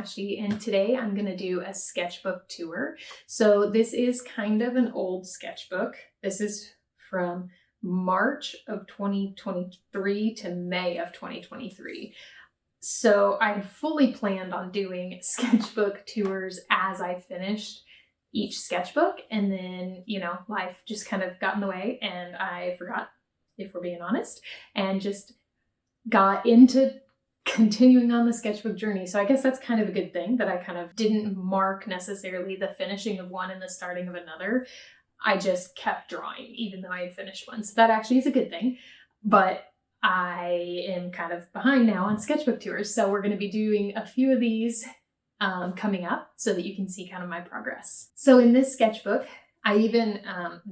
Ashley, and today I'm going to do a sketchbook tour. So this is kind of an old sketchbook. This is from March of 2023 to May of 2023. So I had fully planned on doing sketchbook tours as I finished each sketchbook, and then, life just kind of got in the way and I forgot, if we're being honest, and just got into continuing on the sketchbook journey. So I guess that's kind of a good thing that I kind of didn't mark necessarily the finishing of one and the starting of another. I just kept drawing even though I had finished one. So that actually is a good thing. But I am kind of behind now on sketchbook tours. So we're going to be doing a few of these coming up so that you can see kind of my progress. So in this sketchbook, I even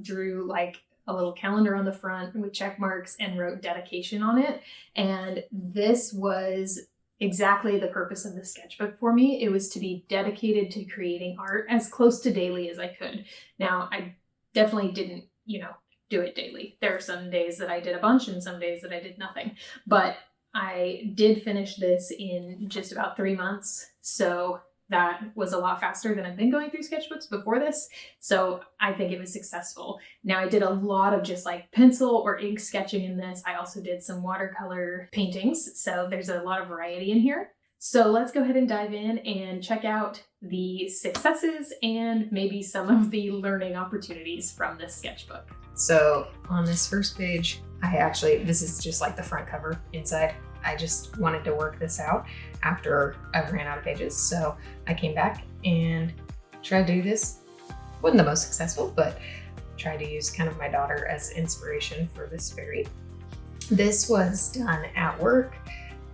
drew like a little calendar on the front with check marks and wrote dedication on it. And this was exactly the purpose of the sketchbook for me. It was to be dedicated to creating art as close to daily as I could. Now, I definitely didn't, do it daily. There are some days that I did a bunch and some days that I did nothing. But I did finish this in just about 3 months. So that was a lot faster than I've been going through sketchbooks before this. So I think it was successful. Now I did a lot of just like pencil or ink sketching in this. I also did some watercolor paintings. So there's a lot of variety in here. So let's go ahead and dive in and check out the successes and maybe some of the learning opportunities from this sketchbook. So on this first page, this is just like the front cover inside. I just wanted to work this out after I ran out of pages. So I came back and tried to do this. Wasn't the most successful, but tried to use kind of my daughter as inspiration for this fairy. This was done at work.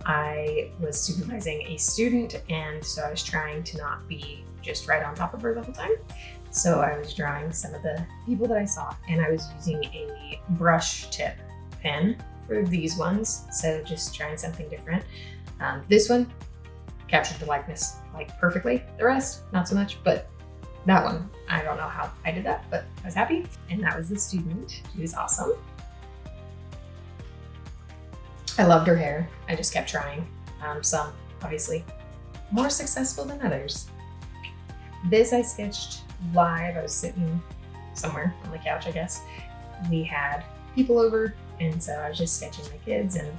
I was supervising a student, and so I was trying to not be just right on top of her the whole time. So I was drawing some of the people that I saw, and I was using a brush tip pen for these ones, so just trying something different. This one captured the likeness like perfectly. The rest, not so much, but that one, I don't know how I did that, but I was happy. And that was the student. She was awesome. I loved her hair. I just kept trying. Some, obviously, more successful than others. This I sketched live. I was sitting somewhere on the couch, I guess. We had people over, and so I was just sketching my kids and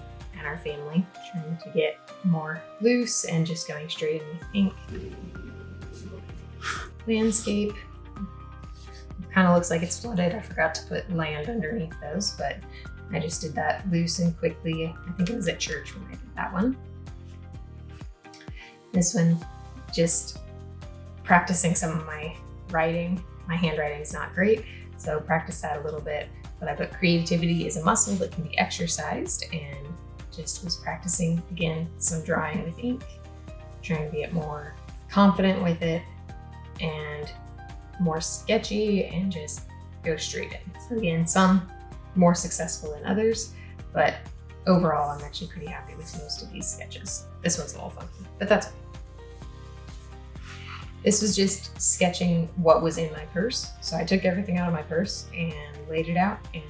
our family, trying to get more loose and just going straight in with ink. Landscape. Kind of looks like it's flooded. I forgot to put land underneath those, but I just did that loose and quickly. I think it was at church when I did that one. This one, just practicing some of my writing. My handwriting is not great, so practice that a little bit. But I put creativity is a muscle that can be exercised, and just was practicing, again, some drawing with ink, trying to get more confident with it and more sketchy and just go straight in. So again, some more successful than others, but overall, I'm actually pretty happy with most of these sketches. This one's a little funky, but that's okay. This was just sketching what was in my purse. So I took everything out of my purse and laid it out and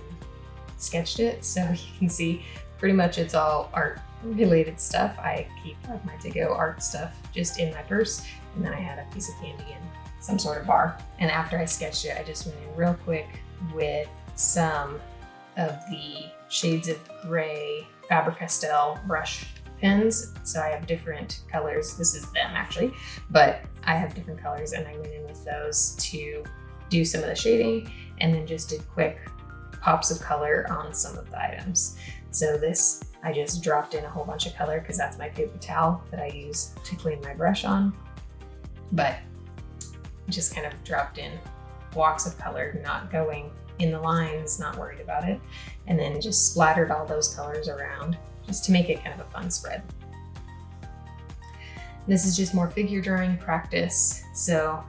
sketched it. So you can see pretty much it's all art related stuff. I keep like my to-go art stuff just in my purse. And then I had a piece of candy and some sort of bar. And after I sketched it, I just went in real quick with some of the shades of gray Faber-Castell brush pens. So I have different colors. This is them actually, but I have different colors, and I went in with those to do some of the shading and then just did quick pops of color on some of the items. So this, I just dropped in a whole bunch of color because that's my paper towel that I use to clean my brush on. But just kind of dropped in blocks of color, not going in the lines, not worried about it. And then just splattered all those colors around just to make it kind of a fun spread. This is just more figure drawing practice. So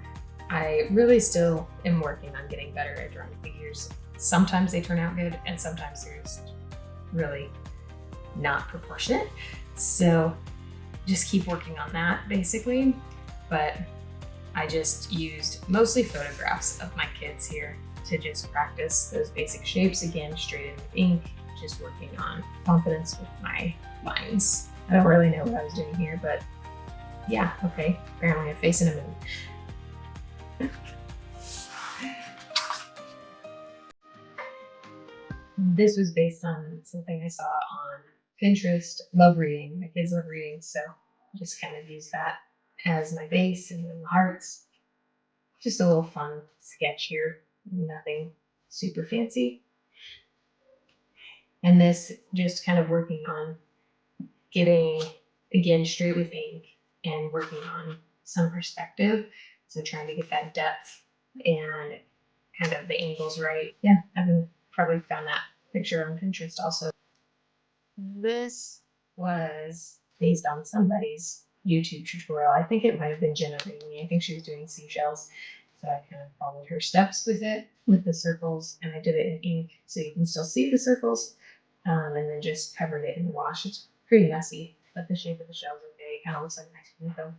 I really still am working on getting better at drawing figures. Sometimes they turn out good and sometimes they're just really not proportionate. So just keep working on that basically. But I just used mostly photographs of my kids here to just practice those basic shapes again, straight in with ink, just working on confidence with my lines. I don't really know what I was doing here, but Yeah, okay. Apparently a face in a moon. This was based on something I saw on Pinterest. Love reading. My kids love reading, so I just kind of use that as my base, and then the hearts. Just a little fun sketch here. Nothing super fancy. And this just kind of working on getting, again, straight with ink and working on some perspective. So trying to get that depth and kind of the angles right. Yeah, I've probably found that picture on Pinterest also. This was based on somebody's YouTube tutorial. I think it might have been Jenna Bailey. I think she was doing seashells. So I kind of followed her steps with it, with the circles, and I did it in ink so you can still see the circles, and then just covered it in the wash. It's pretty messy, but the shape of the shell's okay. It kind of looks like nice honeycomb.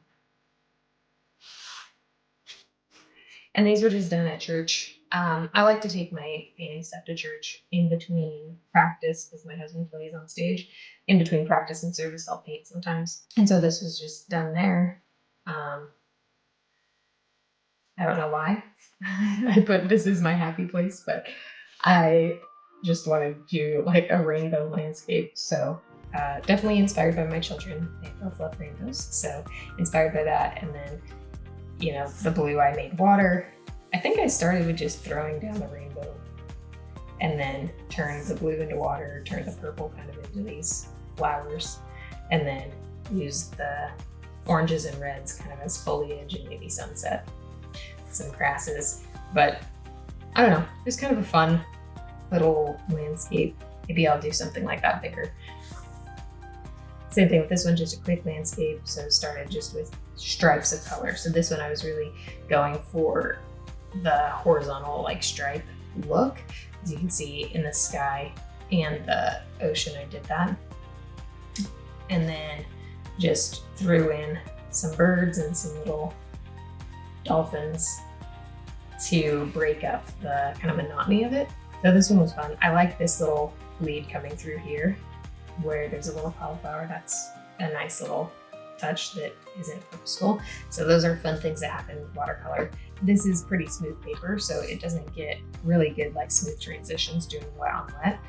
And these were just done at church. I like to take my painting stuff to church in between practice, because my husband plays on stage. In between practice and service, I'll paint sometimes. And so this was just done there. I don't know why I put this is my happy place, but I just wanted to do like a rainbow landscape. So definitely inspired by my children. They both love rainbows. So inspired by that. And then, you know, the blue I made water. I think I started with just throwing down the rainbow and then turned the blue into water, turned the purple kind of into these flowers, and then used the oranges and reds kind of as foliage and maybe sunset, some grasses. But I don't know, it's kind of a fun little landscape. Maybe I'll do something like that bigger. Same thing with this one, just a quick landscape. So started just with stripes of color. So this one I was really going for the horizontal like stripe look. As you can see in the sky and the ocean, I did that. And then just threw in some birds and some little dolphins to break up the kind of monotony of it. So this one was fun. I like this little lead coming through here where there's a little cauliflower. That's a nice little touch that isn't purposeful. So those are fun things that happen with watercolor. This is pretty smooth paper, so it doesn't get really good like smooth transitions doing wet on wet.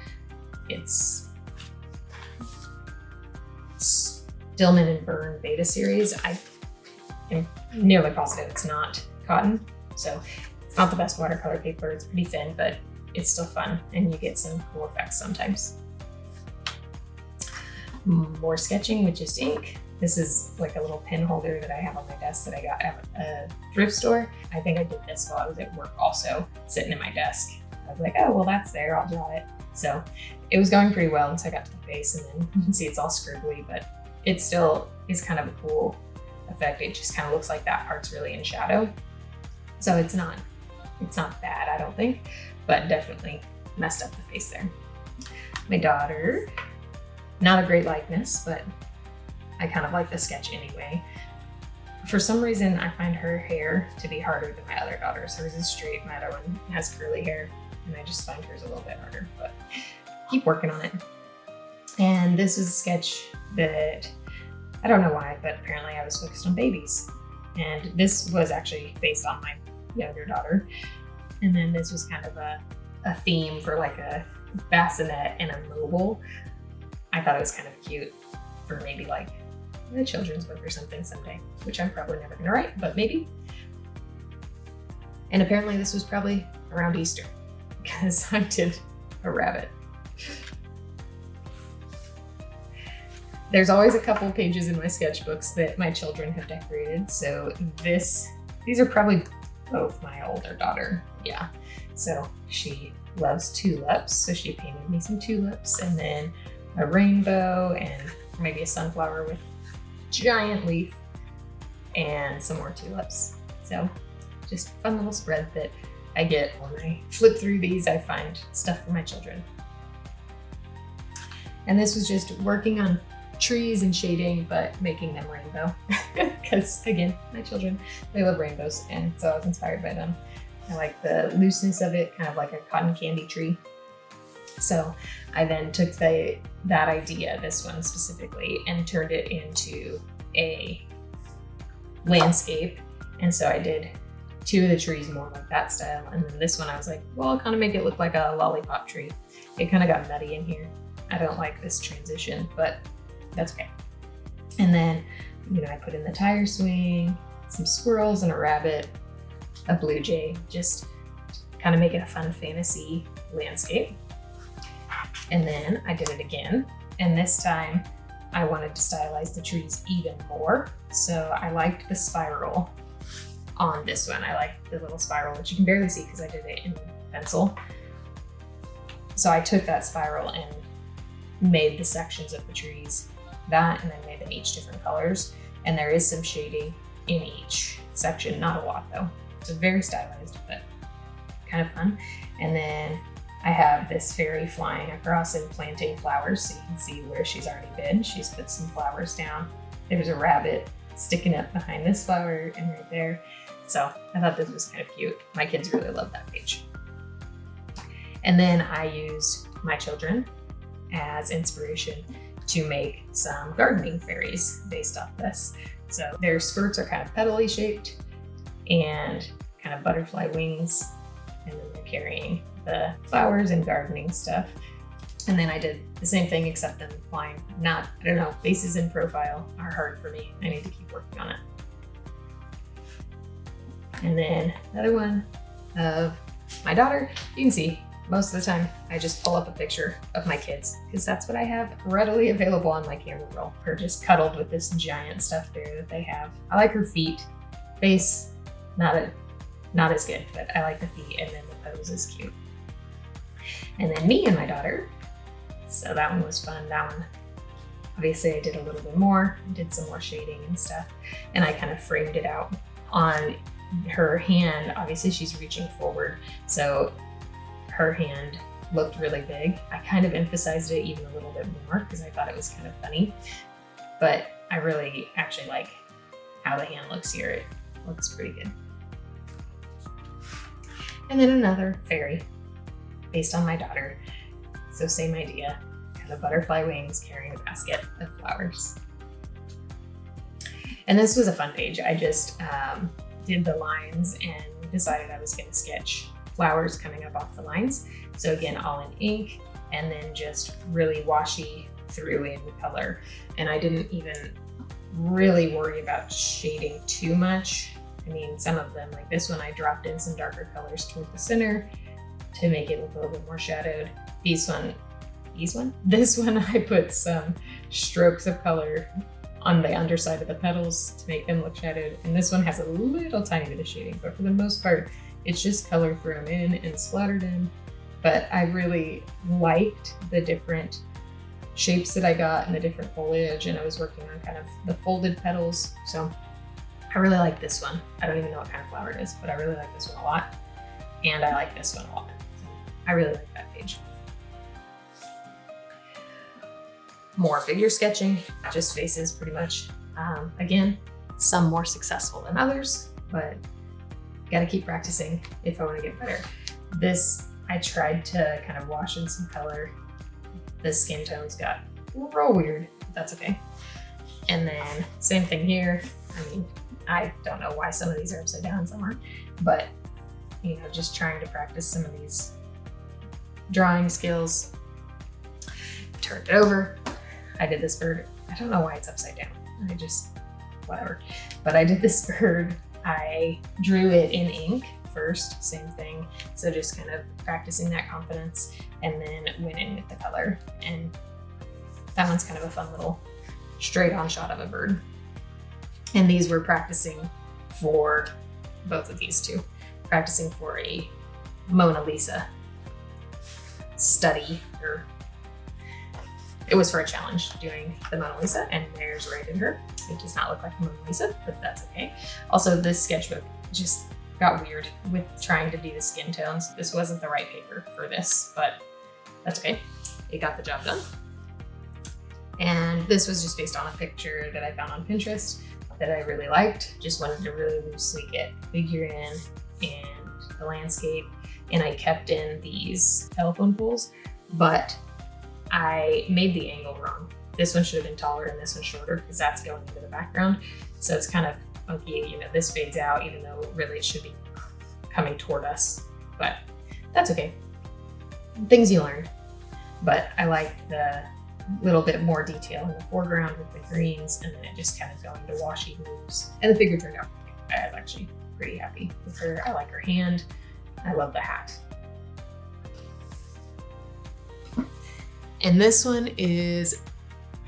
It's Stillman and Byrne Beta series. I am nearly positive it's not cotton, so it's not the best watercolor paper. It's pretty thin, but it's still fun, and you get some cool effects sometimes. More sketching with just ink. This is like a little pen holder that I have on my desk that I got at a thrift store. I think I did this while I was at work also, sitting in my desk. I was like, oh, well, that's there, I'll draw it. So it was going pretty well until I got to the face, and then you can see it's all scribbly, but it still is kind of a cool effect. It just kind of looks like that part's really in shadow. So it's not bad, I don't think, but definitely messed up the face there. My daughter, not a great likeness, but I kind of like the sketch anyway. For some reason, I find her hair to be harder than my other daughter's. Hers is straight, my other one has curly hair, and I just find hers a little bit harder, but keep working on it. And this is a sketch that, I don't know why, but apparently I was focused on babies. And this was actually based on my younger daughter. And then this was kind of a theme for like a bassinet and a mobile. I thought it was kind of cute for maybe like a children's book or something someday, which I'm probably never gonna write, but maybe. And apparently this was probably around Easter because I did a rabbit. There's always a couple pages in my sketchbooks that my children have decorated. So these are probably both my older daughter. Yeah. So she loves tulips. So she painted me some tulips and then a rainbow and maybe a sunflower with giant leaf and some more tulips. So just a fun little spread that I get when I flip through these. I find stuff for my children. And this was just working on trees and shading, but making them rainbow. Because again, my children, they love rainbows, and so I was inspired by them. I like the looseness of it, kind of like a cotton candy tree. So I then took that idea, this one specifically, and turned it into a landscape. And so I did 2 of the trees more like that style. And then this one I was like, well, I'll kind of make it look like a lollipop tree. It kind of got nutty in here. I don't like this transition, but that's okay. And then, I put in the tire swing, some squirrels and a rabbit, a blue jay, just kind of make it a fun fantasy landscape. And then I did it again. And this time I wanted to stylize the trees even more. So I liked the spiral on this one. I like the little spiral, which you can barely see because I did it in pencil. So I took that spiral and made the sections of the trees that, and then made them each different colors. And there is some shading in each section, not a lot though. So very stylized, but kind of fun. And then I have this fairy flying across and planting flowers, so you can see where she's already been. She's put some flowers down. There's a rabbit sticking up behind this flower and right there. So I thought this was kind of cute. My kids really love that page. And then I used my children as inspiration to make some gardening fairies based off this. So their skirts are kind of petally shaped and kind of butterfly wings, and then they're carrying the flowers and gardening stuff. And then I did the same thing except them flying. I don't know, faces in profile are hard for me. I need to keep working on it. And then another one of my daughter. You can see most of the time I just pull up a picture of my kids because that's what I have readily available on my camera roll. Her just cuddled with this giant stuffed bear that they have. I like her feet. Face, not as good, but I like the feet, and then the pose is cute. And then me and my daughter. So that one was fun. That one, obviously I did a little bit more, did some more shading and stuff, and I kind of framed it out on her hand. Obviously she's reaching forward, so her hand looked really big. I kind of emphasized it even a little bit more because I thought it was kind of funny, but I really actually like how the hand looks here. It looks pretty good. And then another fairy based on my daughter. So same idea, kind of butterfly wings carrying a basket of flowers. And this was a fun page. I just did the lines and decided I was going to sketch flowers coming up off the lines. So again, all in ink, and then just really washy through in color. And I didn't even really worry about shading too much. I mean, some of them, like this one, I dropped in some darker colors toward the center to make it look a little bit more shadowed. This one, I put some strokes of color on the underside of the petals to make them look shadowed. And this one has a little tiny bit of shading, but for the most part, it's just color thrown in and splattered in. But I really liked the different shapes that I got and the different foliage, and I was working on kind of the folded petals. So I really like this one. I don't even know what kind of flower it is, but I really like this one a lot. And I like this one a lot. I really like that page. More figure sketching, just faces pretty much. Again, some more successful than others, but gotta keep practicing if I wanna get better. This, I tried to kind of wash in some color. The skin tones got real weird, but that's okay. And then same thing here. I mean, I don't know why some of these are upside down, some aren't, but just trying to practice some of these drawing skills. Turned it over. I did this bird. I don't know why it's upside down. Whatever. But I did this bird. I drew it in ink first, same thing. So just kind of practicing that confidence, and then went in with the color. And that one's kind of a fun little straight on shot of a bird. And these were practicing for both of these two. Practicing for a Mona Lisa study, or it was for a challenge doing the Mona Lisa, and there's right in her. It does not look like the Mona Lisa, but that's okay. Also, this sketchbook just got weird with trying to do the skin tones. This wasn't the right paper for this, but that's okay. It got the job done. And this was just based on a picture that I found on Pinterest that I really liked. Just wanted to really loosely get figure in and the landscape. And I kept in these telephone poles, but I made the angle wrong. This one should have been taller and this one shorter because that's going into the background. So it's kind of funky, you know, this fades out even though really it should be coming toward us, but that's okay. Things you learn. But I like the little bit more detail in the foreground with the greens, and then it just kind of going to washy moves. And the figure turned out okay. I was actually pretty happy with her. I like her hand. I love the hat. And this one is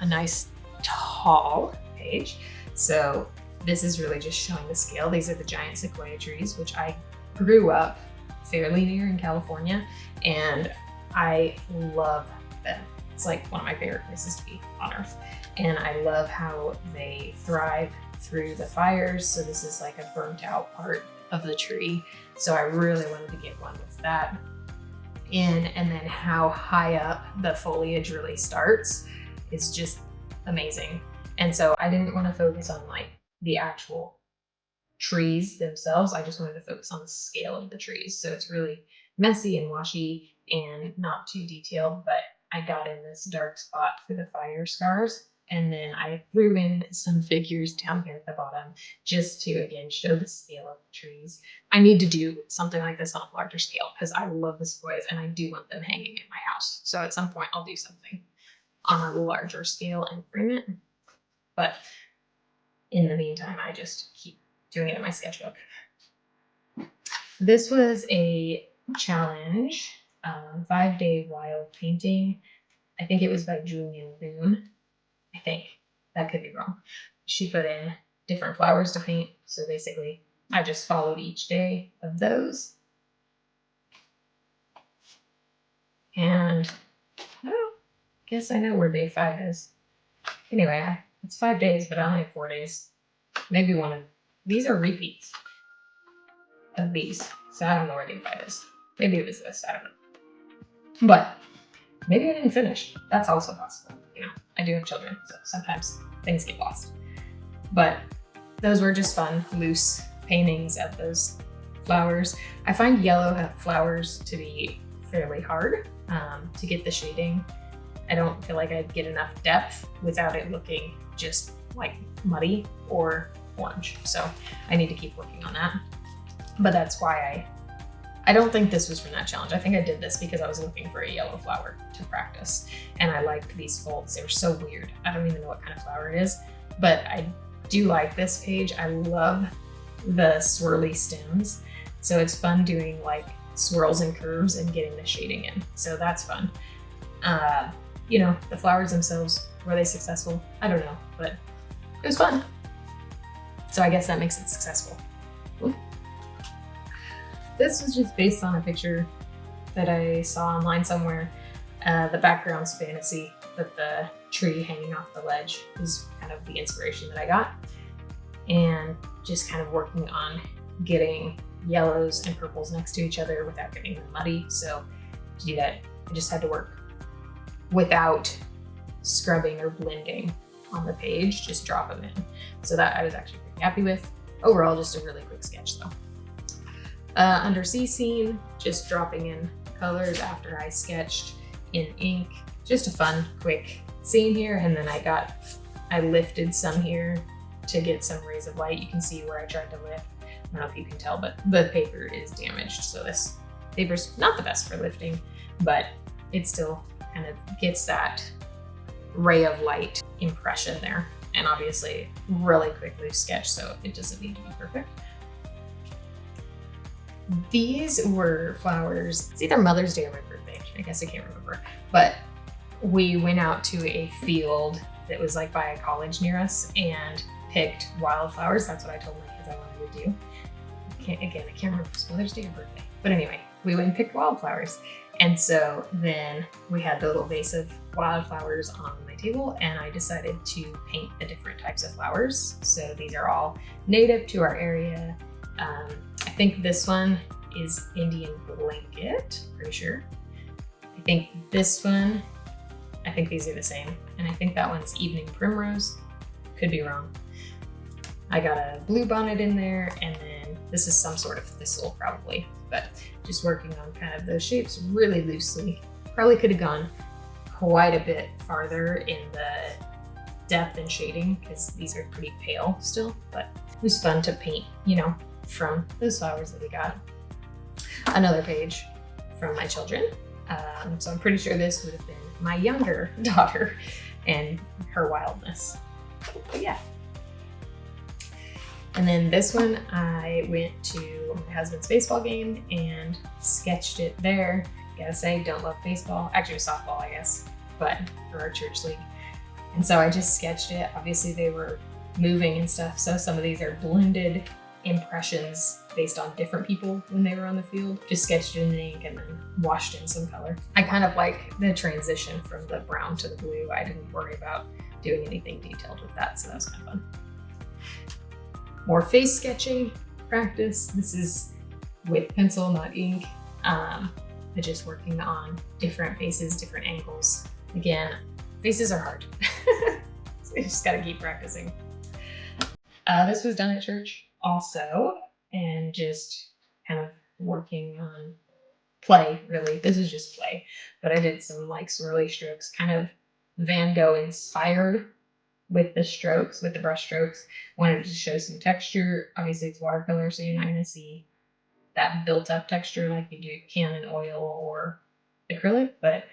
a nice tall page. So this is really just showing the scale. These are the giant sequoia trees, which I grew up fairly near in California, and I love them. It's like one of my favorite places to be on earth. And I love how they thrive through the fires. So this is like a burnt out part of the tree. So I really wanted to get one with that in, and then how high up the foliage really starts is just amazing. And so I didn't want to focus on like the actual trees themselves. I just wanted to focus on the scale of the trees. So it's really messy and washy and not too detailed, but I got in this dark spot for the fire scars. And then I threw in some figures down here at the bottom just to, again, show the scale of the trees. I need to do something like this on a larger scale because I love the sequoias and I do want them hanging in my house. So at some point I'll do something on a larger scale and frame it. But in the meantime, I just keep doing it in my sketchbook. This was a challenge, 5-day wild painting. I think it was by Julian Boone. I think. That could be wrong. She put in different flowers to paint. So basically, I just followed each day of those. And I guess I know where day 5 is. Anyway, it's 5 days, but I only have 4 days. Maybe one of these are repeats of these. So I don't know where day 5 is. Maybe it was this. I don't know. But maybe I didn't finish. That's also possible. You know, I do have children, so sometimes things get lost. But those were just fun, loose paintings of those flowers. I find yellow flowers to be fairly hard to get the shading. I don't feel like I'd get enough depth without it looking just like muddy or orange. So I need to keep working on that. But that's why I don't think this was from that challenge. I think I did this because I was looking for a yellow flower to practice. And I liked these folds. They were so weird. I don't even know what kind of flower it is, but I do like this page. I love the swirly stems. So it's fun doing like swirls and curves and getting the shading in. So that's fun. You know, the flowers themselves, were they successful? I don't know, but it was fun. So I guess that makes it successful. Ooh. This was just based on a picture that I saw online somewhere. The background's fantasy, but the tree hanging off the ledge is kind of the inspiration that I got. And just kind of working on getting yellows and purples next to each other without getting them muddy. So to do that, I just had to work without scrubbing or blending on the page, just drop them in. So that I was actually pretty happy with. Overall, just a really quick sketch though. Under C scene, just dropping in colors after I sketched in ink. Just a fun, quick scene here. And then I lifted some here to get some rays of light. You can see where I tried to lift. I don't know if you can tell, but the paper is damaged. So this paper's not the best for lifting, but it still kind of gets that ray of light impression there. And obviously really quick loose sketch, so it doesn't need to be perfect. These were flowers. It's either Mother's Day or my birthday. I guess I can't remember. But we went out to a field that was like by a college near us and picked wildflowers. That's what I told my kids I wanted to do. I can't remember if it was Mother's Day or birthday. But anyway, we went and picked wildflowers. And so then we had the little vase of wildflowers on my table, and I decided to paint the different types of flowers. So these are all native to our area. I think this one is Indian blanket, pretty sure. I think this one, I think these are the same. And I think that one's evening primrose, could be wrong. I got a blue bonnet in there, and then this is some sort of thistle probably, but just working on kind of those shapes really loosely. Probably could have gone quite a bit farther in the depth and shading because these are pretty pale still, but It was fun to paint, you know, from those flowers that we got. Another page from my children. So I'm pretty sure this would have been my younger daughter and her wildness. But yeah. And then this one, I went to my husband's baseball game and sketched it there. Gotta say, don't love baseball. Actually, it was softball, I guess, but for our church league. And so I just sketched it. Obviously, they were moving and stuff, so some of these are blended impressions based on different people when they were on the field. Just sketched it in ink and then washed in some color. I kind of like the transition from the brown to the blue. I didn't worry about doing anything detailed with that, so that was kind of fun. More face sketching practice. This is with pencil, not ink. But just working on different faces, different angles. Again, faces are hard. So you just gotta keep practicing. This was done at church also, and just kind of working on play, really. This is just play, but I did some like swirly strokes, kind of Van Gogh inspired with the strokes, with the brush strokes. Wanted to show some texture. Obviously it's watercolor, so you're not gonna see that built up texture like you can in oil or acrylic, but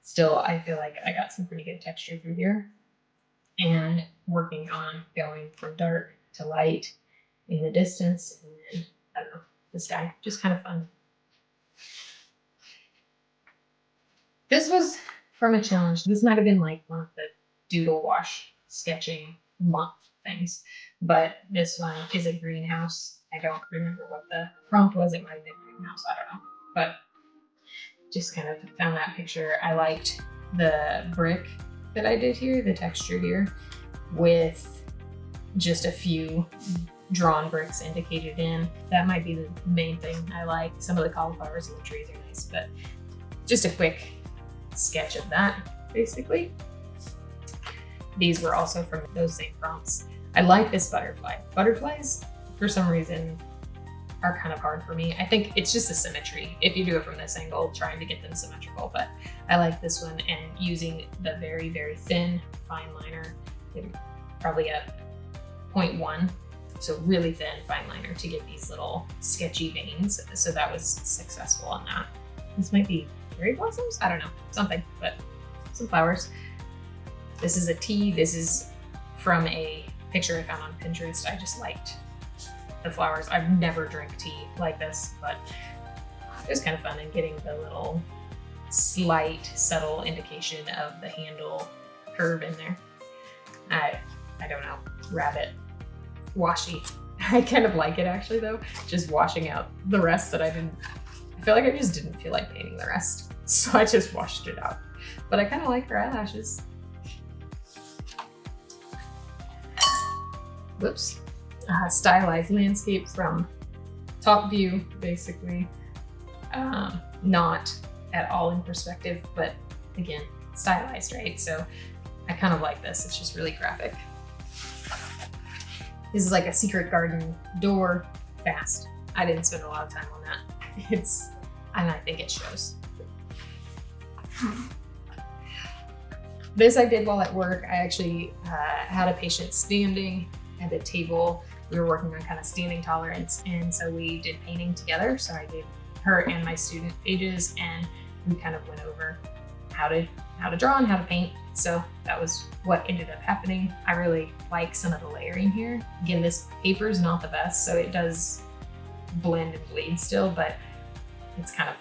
still I feel like I got some pretty good texture through here. And working on going from dark to light in the distance, and then, I don't know, the sky, just kind of fun. This was from a challenge. This might have been like one of the doodle wash sketching month things, but this one is a greenhouse. I don't remember what the prompt was. It might have been greenhouse, I don't know, but just kind of found that picture. I liked the brick that I did here, the texture here, with just a few drawn bricks indicated in. That might be the main thing I like. Some of the cauliflowers and the trees are nice, but just a quick sketch of that, basically. These were also from those same prompts. I like this butterfly. Butterflies, for some reason, are kind of hard for me. I think it's just the symmetry. If you do it from this angle, trying to get them symmetrical, but I like this one, and using the very, very thin fine liner, probably a 0.1, so really thin fine liner to get these little sketchy veins. So that was successful on that. This might be cherry blossoms? I don't know, something, but some flowers. This is a tea. This is from a picture I found on Pinterest. I just liked the flowers. I've never drank tea like this, but it was kind of fun, and getting the little slight, subtle indication of the handle curve in there. I don't know, rabbit washi. I kind of like it actually though, just washing out the rest that I feel like I just didn't feel like painting the rest. So I just washed it out. But I kind of like her eyelashes. Whoops. Stylized landscape from top view, basically. Not at all in perspective, but again, stylized, right? So I kind of like this. It's just really graphic. This is like a secret garden door, fast. I didn't spend a lot of time on that. And I think it shows. This I did while at work. I actually had a patient standing at the table. We were working on kind of standing tolerance, and so we did painting together. So I gave her and my student pages, and we kind of went over how to draw and how to paint. So that was what ended up happening. I really like some of the layering here. Again, this paper is not the best, so it does blend and bleed still, but it's kind of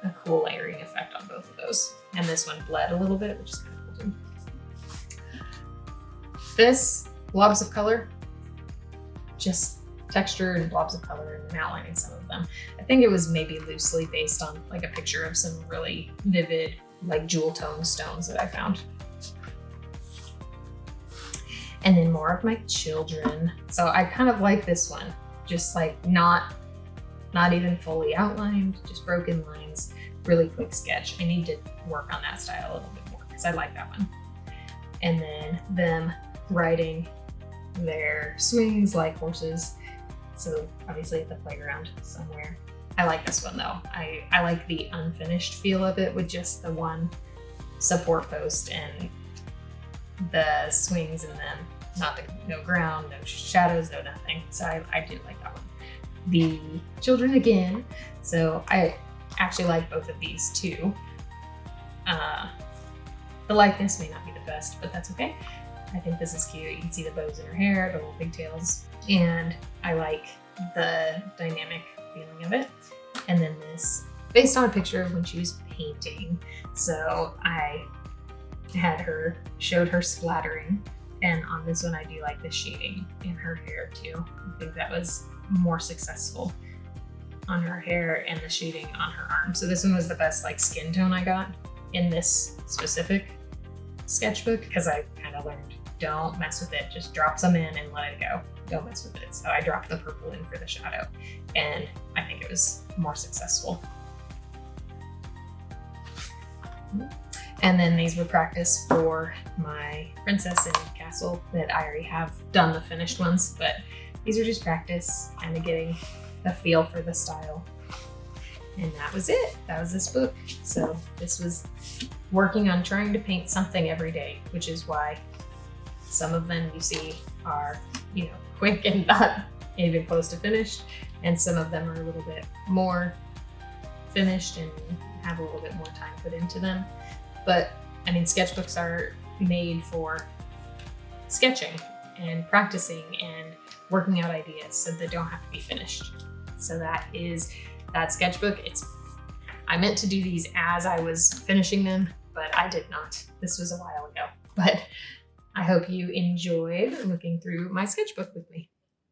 a cool layering effect on both of those. And this one bled a little bit, which is kind of cool too. This, blobs of color, just texture and blobs of color, and then outlining some of them. I think it was maybe loosely based on like a picture of some really vivid, like jewel tone stones that I found. And then more of my children. So I kind of like this one, just like not even fully outlined, just broken lines, really quick sketch. I need to work on that style a little bit more because I like that one. And then them riding their swings like horses. So obviously at the playground somewhere. I like this one though. I like the unfinished feel of it with just the one support post and the swings and then no ground, no shadows, no nothing. So I did like that one. The children again. So I actually like both of these too. The likeness may not be the best, but that's okay. I think this is cute. You can see the bows in her hair, the little pigtails, and I like the dynamic feeling of it. And then this, based on a picture of when she was painting. So I showed her splattering, and on this one I do like the shading in her hair too. I think that was more successful on her hair and the shading on her arm. So this one was the best like skin tone I got in this specific sketchbook, because I kind of learned, don't mess with it, just drop some in and let it go. Don't mess with it. So I dropped the purple in for the shadow, and I think it was more successful. And then these were practice for my princess and castle that I already have done the finished ones, but these are just practice, kind of getting a feel for the style. And that was it. That was this book. So this was working on trying to paint something every day, which is why some of them you see are, quick and not even close to finished. And some of them are a little bit more finished and have a little bit more time put into them. But I mean, sketchbooks are made for sketching and practicing and working out ideas, so they don't have to be finished. So that is that sketchbook. I meant to do these as I was finishing them, but I did not. This was a while ago. But I hope you enjoyed looking through my sketchbook with me.